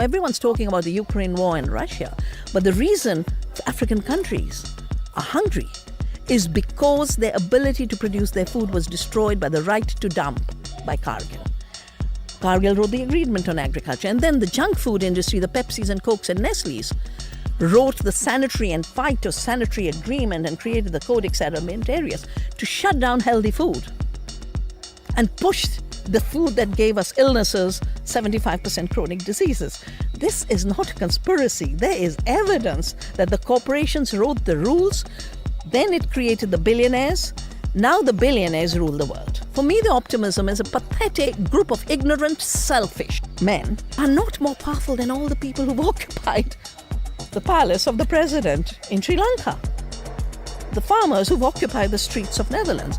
everyone's talking about the Ukraine war and Russia, but the reason African countries are hungry is because their ability to produce their food was destroyed by the right to dump by Cargill. Cargill wrote the agreement on agriculture, and then the junk food industry, the Pepsis and Cokes and Nestle's, wrote the sanitary and phytosanitary agreement and created the Codex Alimentarius to shut down healthy food and pushed the food that gave us illnesses, 75% chronic diseases. This is not a conspiracy. There is evidence that the corporations wrote the rules, then it created the billionaires. Now the billionaires rule the world. For me, the optimism is a pathetic group of ignorant, selfish men are not more powerful than all the people who've occupied the palace of the president in Sri Lanka, the farmers who've occupied the streets of Netherlands.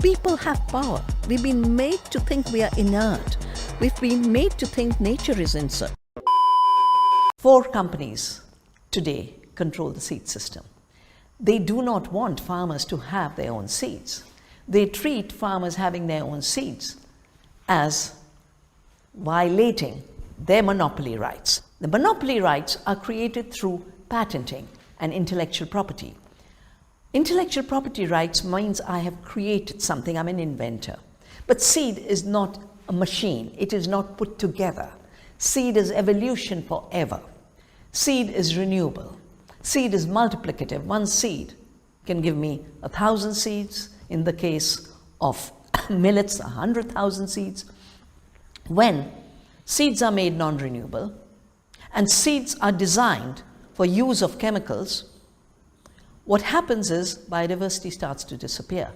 People have power. We've been made to think we are inert. We've been made to think nature is insert. 4 companies today control the seed system. They do not want farmers to have their own seeds. They treat farmers having their own seeds as violating their monopoly rights. The monopoly rights are created through patenting and intellectual property. Intellectual property rights means I have created something, I'm an inventor. But seed is not a machine, it is not put together. Seed is evolution forever. Seed is renewable. Seed is multiplicative. One seed can give me 1,000 seeds. In the case of millets, 100,000 seeds. When seeds are made non-renewable and seeds are designed for use of chemicals, what happens is biodiversity starts to disappear.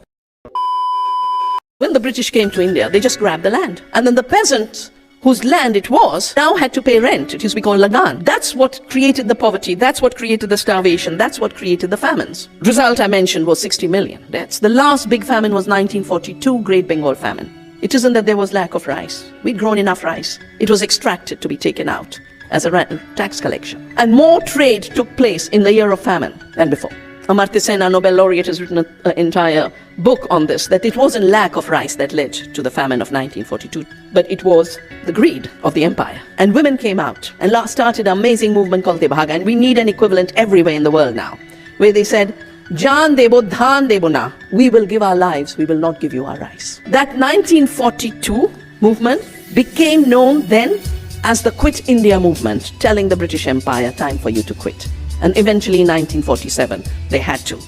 When the British came to India, they just grabbed the land. And then the peasant whose land it was now had to pay rent. It used to be called lagan. That's what created the poverty. That's what created the starvation. That's what created the famines. Result I mentioned was 60 million deaths. The last big famine was 1942, Great Bengal famine. It isn't that there was lack of rice. We'd grown enough rice. It was extracted to be taken out as a tax collection. And more trade took place in the year of famine than before. Amartya Sen, our Nobel laureate, has written an entire book on this, that it wasn't lack of rice that led to the famine of 1942, but it was the greed of the empire. And women came out and started an amazing movement called Tebhaga, and we need an equivalent everywhere in the world now, where they said, Jaan debo, dhaan debo na. We will give our lives, we will not give you our rice. That 1942 movement became known then as the Quit India movement, telling the British Empire, time for you to quit. And eventually in 1947, they had to.